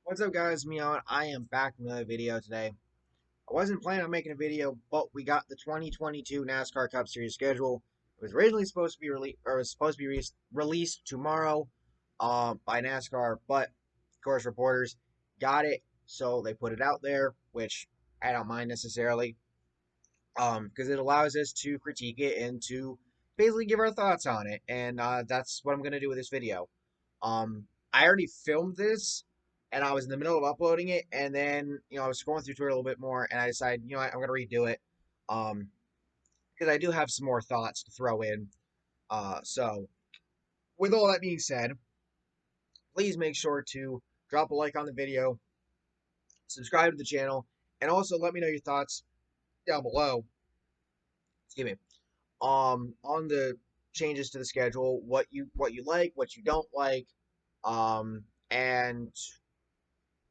What's up, guys? Meow. I am back with another video today. I wasn't planning on making a video, but we got the 2022 NASCAR Cup Series schedule. It was originally supposed to be released tomorrow, by NASCAR, but of course reporters got it, so they put it out there, which I don't mind necessarily, because it allows us to critique it and to basically give our thoughts on it, and that's what I'm gonna do with this video. I already filmed this, and I was in the middle of uploading it, and then I was scrolling through Twitter a little bit more, and I decided, what, I'm gonna redo it, um, because I do have some more thoughts to throw in. So with all that being said, please make sure to drop a like on the video, subscribe to the channel, and also let me know your thoughts down below. Excuse me. On the changes to the schedule, what you like, what you don't like, and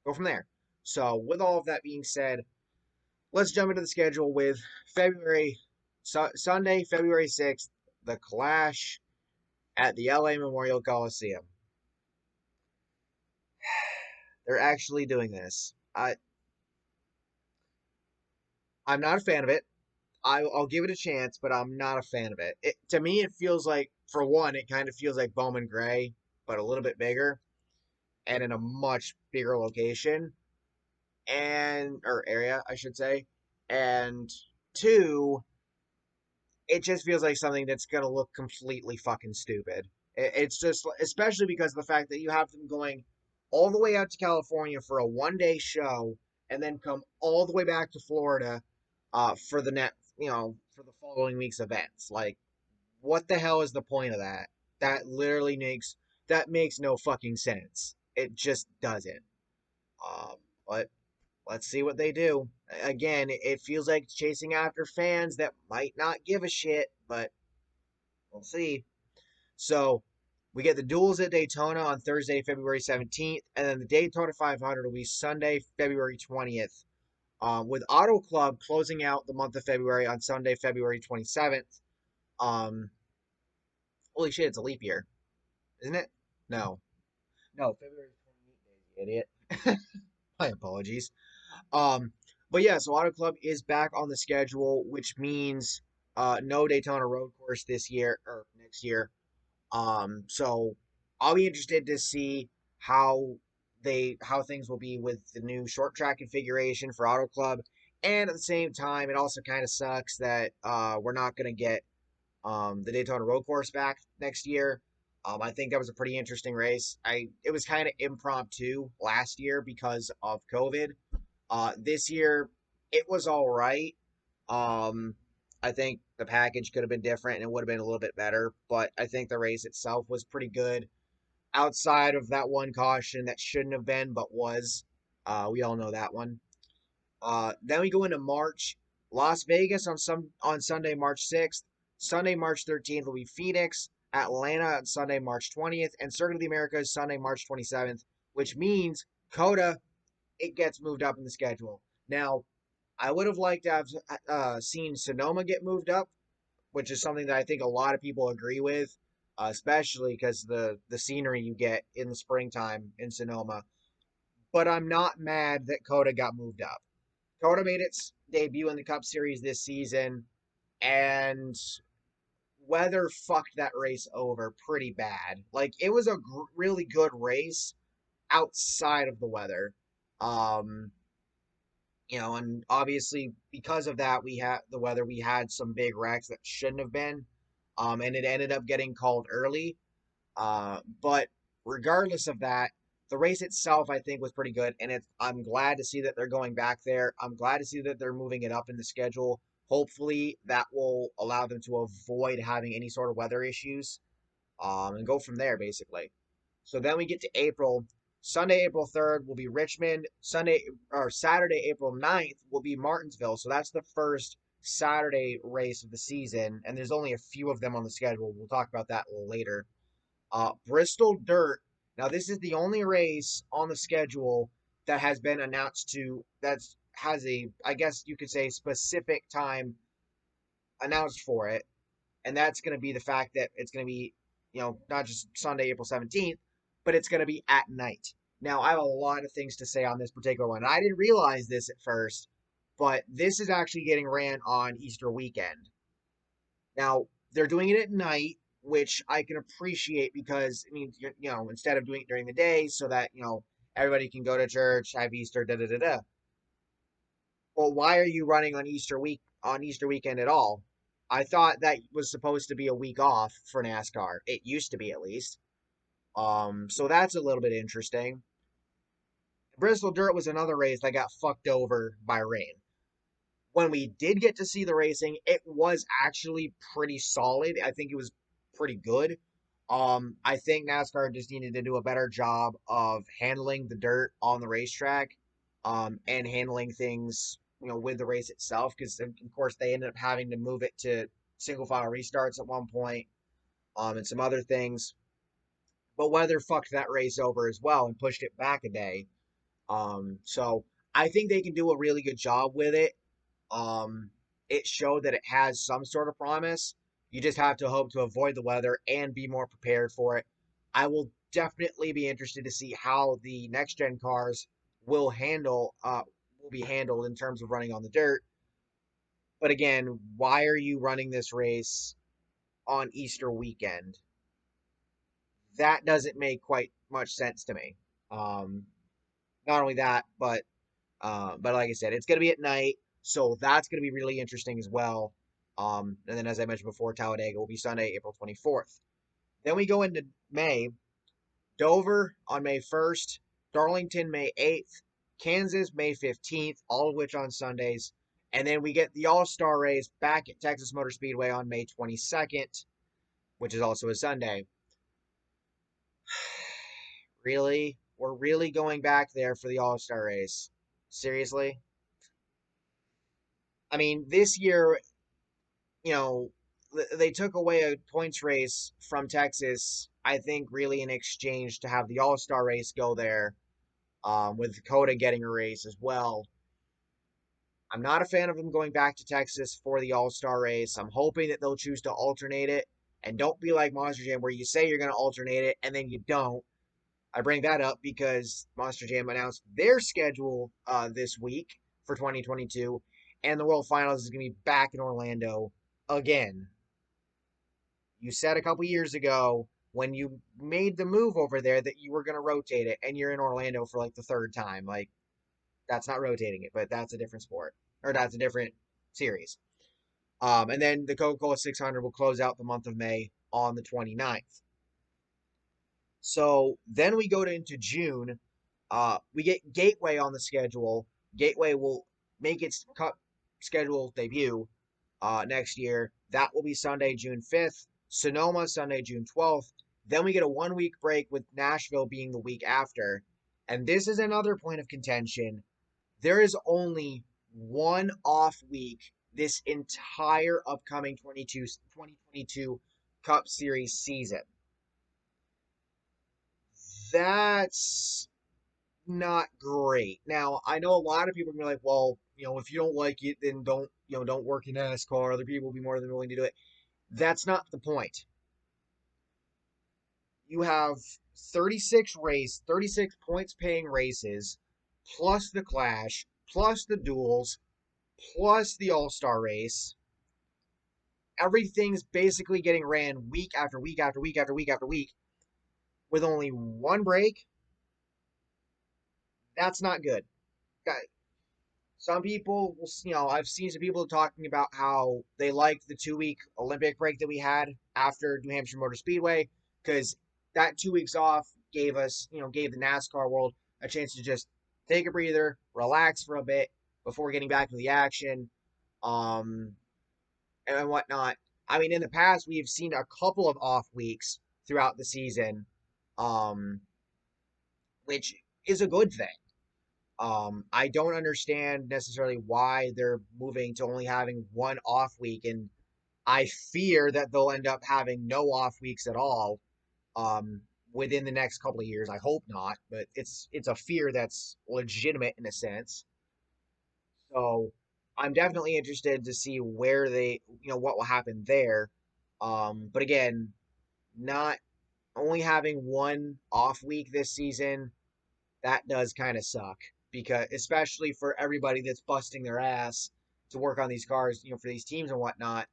go from there. So, with all of that being said, let's jump into the schedule with Sunday, February 6th, the Clash at the LA Memorial Coliseum. They're actually doing this. I'm not a fan of it. I'll give it a chance, but I'm not a fan of it. To me, it feels like, for one, it kind of feels like Bowman Gray, but a little bit bigger and in a much bigger location and or area, I should say. And two, it just feels like something that's gonna look completely fucking stupid. It's just, especially because of the fact that you have them going all the way out to California for a 1 day show, and then come all the way back to Florida, for the for the following week's events. Like, what the hell is the point of that? That makes no fucking sense. It just doesn't. Um, but let's see what they do. Again, it feels like chasing after fans that might not give a shit, but we'll see. So we get the duels at Daytona on Thursday, February 17th, and then the Daytona 500 will be Sunday, February 20th, with Auto Club closing out the month of February on Sunday, February 27th. Um, Holy shit, it's a leap year, isn't it? No. No, February 28th days, you idiot. My apologies. Um, but yeah, so Auto Club is back on the schedule, which means no Daytona Road Course this year or next year. So I'll be interested to see how how things will be with the new short track configuration for Auto Club. And at the same time, it also kind of sucks that we're not going to get the Daytona Road Course back next year. I think that was a pretty interesting race. It was kind of impromptu last year because of COVID. This year, it was all right. Um, I think the package could have been different and it would have been a little bit better, but I think the race itself was pretty good. Outside of that one caution that shouldn't have been, but was. We all know that one. Then we go into March. Las Vegas on Sunday, March 6th. Sunday, March 13th will be Phoenix. Atlanta on Sunday, March 20th. And Circuit of the Americas Sunday, March 27th, which means Coda, it gets moved up in the schedule. Now, I would have liked to have seen Sonoma get moved up, which is something that I think a lot of people agree with, especially because the scenery you get in the springtime in Sonoma. But I'm not mad that Coda got moved up. Coda made its debut in the Cup Series this season, and weather fucked that race over pretty bad. Like, it was a really good race outside of the weather. Um, and obviously because of that, we had the weather. We had some big wrecks that shouldn't have been, and it ended up getting called early. But regardless of that, the race itself, I think, was pretty good, and I'm glad to see that they're going back there. I'm glad to see that they're moving it up in the schedule. Hopefully, that will allow them to avoid having any sort of weather issues, and go from there, basically. So then we get to April. Sunday, April 3rd will be Richmond. Saturday, April 9th will be Martinsville. So that's the first Saturday race of the season, and there's only a few of them on the schedule. We'll talk about that a little later. Bristol Dirt. Now, this is the only race on the schedule that has been announced that has a, I guess you could say, specific time announced for it. And that's going to be the fact that it's going to be, not just Sunday, April 17th, but it's going to be at night. Now, I have a lot of things to say on this particular one. I didn't realize this at first, but this is actually getting ran on Easter weekend. Now, they're doing it at night, which I can appreciate because, I mean, instead of doing it during the day so that, everybody can go to church, have Easter, da da da da. Well, why are you running on Easter weekend at all? I thought that was supposed to be a week off for NASCAR. It used to be at least. So that's a little bit interesting. Bristol Dirt was another race that got fucked over by rain. When we did get to see the racing, it was actually pretty solid. I think it was pretty good. I think NASCAR just needed to do a better job of handling the dirt on the racetrack, and handling things, with the race itself. Because of course they ended up having to move it to single file restarts at one point, and some other things. But weather fucked that race over as well and pushed it back a day. So I think they can do a really good job with it. Um, it showed that it has some sort of promise. You just have to hope to avoid the weather and be more prepared for it. I will definitely be interested to see how the next gen cars will be handled in terms of running on the dirt. But again, why are you running this race on Easter weekend? That doesn't make quite much sense to me. Um, Not only that, but like I said, it's going to be at night, so that's going to be really interesting as well. And then, as I mentioned before, Talladega will be Sunday, April 24th. Then we go into May. Dover on May 1st, Darlington May 8th, Kansas May 15th, all of which on Sundays. And then we get the All Star race back at Texas Motor Speedway on May 22nd, which is also a Sunday. Really? We're really going back there for the All Star race? Seriously? I mean, this year, you know, they took away a points race from Texas, I think, really in exchange to have the All Star race go there, with Dakota getting a race as well. I'm not a fan of them going back to Texas for the All Star race. I'm hoping that they'll choose to alternate it and don't be like Monster Jam where you say you're going to alternate it and then you don't. I bring that up because Monster Jam announced their schedule this week for 2022, and the World Finals is going to be back in Orlando again. You said a couple years ago when you made the move over there that you were going to rotate it, and you're in Orlando for like the third time. Like, that's not rotating it, but that's a different sport, or that's a different series. And then the Coca-Cola 600 will close out the month of May on the 29th. So then we go into June. We get Gateway on the schedule. Gateway will make its Cup schedule debut next year. That will be Sunday, June 5th. Sonoma, Sunday, June 12th. Then we get a 1 week break with Nashville being the week after. And this is another point of contention. There is only one off week this entire upcoming 2022 Cup Series season. That's not great. Now, I know a lot of people are gonna be like, well, if you don't like it, then don't work in NASCAR. Other people will be more than willing to do it. That's not the point. You have 36 points paying races, plus the Clash, plus the duels, plus the All-Star race. Everything's basically getting ran week after week after week after week after week with only one break. That's not good. Some people, I've seen some people talking about how they liked the 2 week Olympic break that we had after New Hampshire Motor Speedway because that 2 weeks off gave the NASCAR world a chance to just take a breather, relax for a bit before getting back to the action, um, and whatnot. I mean, in the past, we've seen a couple of off weeks throughout the season, um, which is a good thing. I don't understand necessarily why they're moving to only having one off week, and I fear that they'll end up having no off weeks at all within the next couple of years. I hope not, but it's a fear that's legitimate in a sense. So I'm definitely interested to see where what will happen there. But again, not only having one off week this season, that does kind of suck because especially for everybody that's busting their ass to work on these cars, for these teams and whatnot,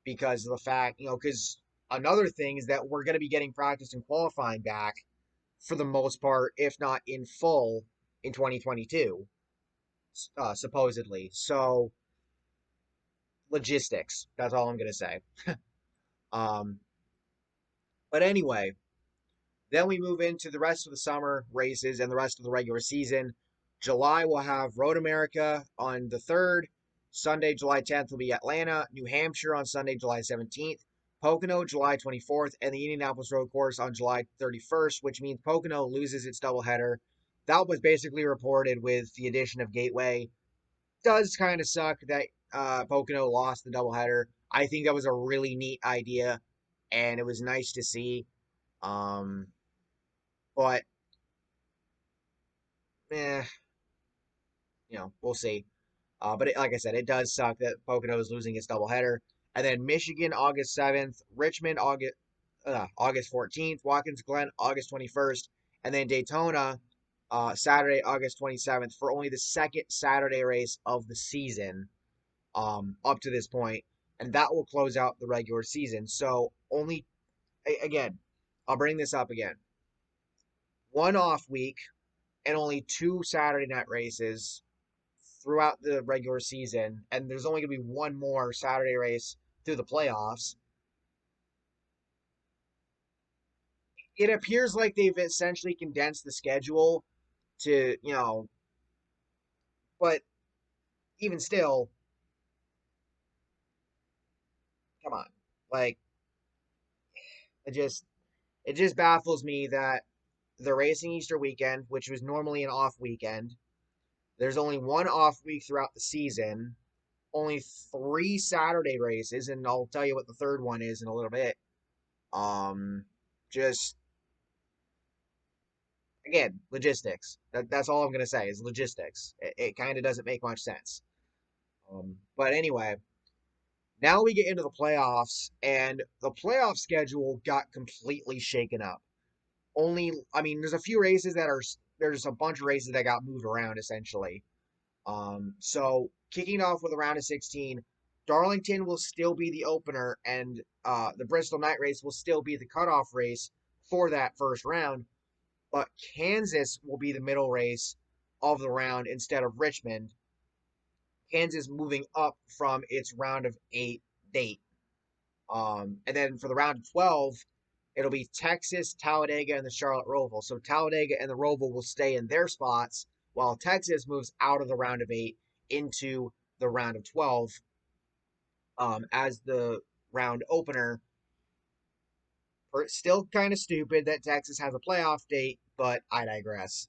because of the fact, because another thing is that we're going to be getting practice and qualifying back for the most part, if not in full, in 2022, supposedly. So logistics. That's all I'm going to say. Um, but anyway, then we move into the rest of the summer races and the rest of the regular season. July will have Road America on the 3rd. Sunday, July 10th will be Atlanta, New Hampshire on Sunday, July 17th. Pocono, July 24th, and the Indianapolis Road Course on July 31st, which means Pocono loses its doubleheader. That was basically reported with the addition of Gateway. Does kind of suck that Pocono lost the doubleheader. I think that was a really neat idea, and it was nice to see. Um, but eh, we'll see. But like I said, it does suck that Pocono is losing its doubleheader. And then Michigan, August 7th, Richmond, August 14th, Watkins Glen, August 21st, and then Daytona, Saturday, August 27th, for only the second Saturday race of the season up to this point. And that will close out the regular season. So only, again, I'll bring this up again. One off week and only two Saturday night races throughout the regular season, and there's only going to be one more Saturday race through the playoffs. It appears like they've essentially condensed the schedule to, but even still, come on. Like, it just baffles me that the racing Easter weekend, which was normally an off weekend, there's only one off week throughout the season, only three Saturday races, and I'll tell you what the third one is in a little bit. Um, just again, logistics. That's all I'm gonna say is logistics. It kind of doesn't make much sense. But anyway, now we get into the playoffs, and the playoff schedule got completely shaken up. I mean, there's a few races there's a bunch of races that got moved around essentially. So kicking off with a round of 16, Darlington will still be the opener, and the Bristol night race will still be the cutoff race for that first round. But Kansas will be the middle race of the round instead of Richmond. Kansas moving up from its round of 8 date. And then for the round of 12, it'll be Texas, Talladega, and the Charlotte Roval. So Talladega and the Roval will stay in their spots while Texas moves out of the round of 8 into the round of 12 as the round opener. Still kind of stupid that Texas has a playoff date, but I digress.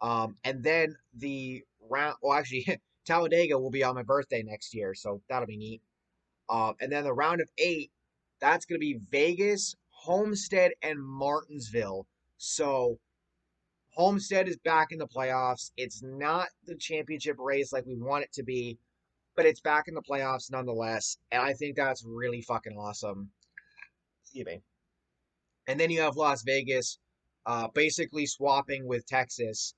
And then the round, well, actually, Talladega will be on my birthday next year, so that'll be neat. And then the round of 8, that's going to be Vegas, Homestead, and Martinsville. So Homestead is back in the playoffs. It's not the championship race like we want it to be, but it's back in the playoffs nonetheless. And I think that's really fucking awesome. Excuse me. And then you have Las Vegas basically swapping with Texas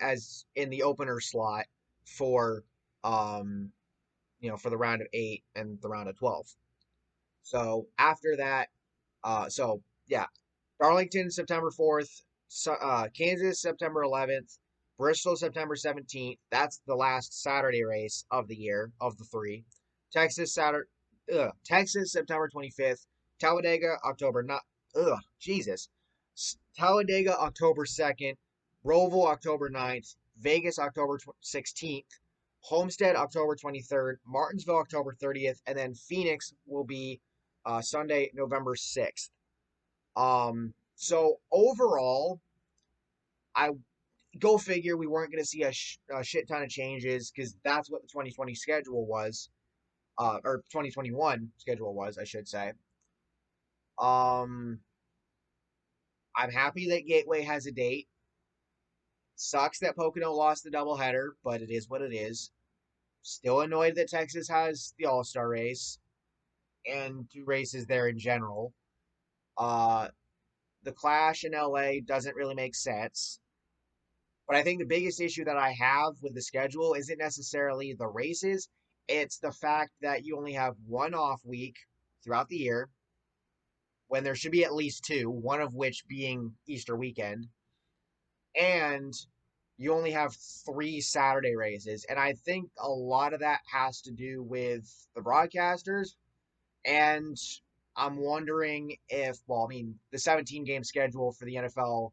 as in the opener slot for for the round of 8 and the round of 12. So after that, yeah, Darlington September 4th, Kansas September 11th, Bristol September 17th. That's the last Saturday race of the year of the three. Texas September 25th, Talladega October not Jesus. Talladega October 2nd, Roval October 9th, Vegas October 16th, Homestead October 23rd, Martinsville October 30th, and then Phoenix will be Sunday November 6th. So overall, I go figure we weren't going to see a shit ton of changes because that's what the 2020 schedule was, or 2021 schedule was, I should say. Um, I'm happy that Gateway has a date. Sucks that Pocono lost the doubleheader, but it is what it is. Still annoyed that Texas has the All Star race and two races there in general. Uh, the Clash in LA doesn't really make sense. But I think the biggest issue that I have with the schedule isn't necessarily the races, it's the fact that you only have one off week throughout the year when there should be at least two, one of which being Easter weekend, and you only have three Saturday races. And I think a lot of that has to do with the broadcasters. And I'm wondering if, well, I mean, the 17 game schedule for the NFL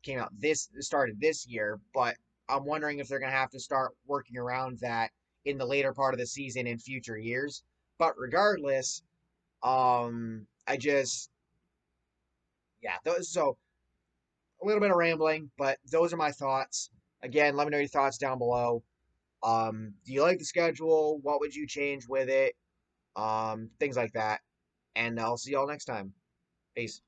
came out this started this year, but I'm wondering if they're going to have to start working around that in the later part of the season in future years. But regardless, I just yeah, so a little bit of rambling, but those are my thoughts. Again, let me know your thoughts down below. Do you like the schedule? What would you change with it? Things like that. And I'll see y'all next time. Peace.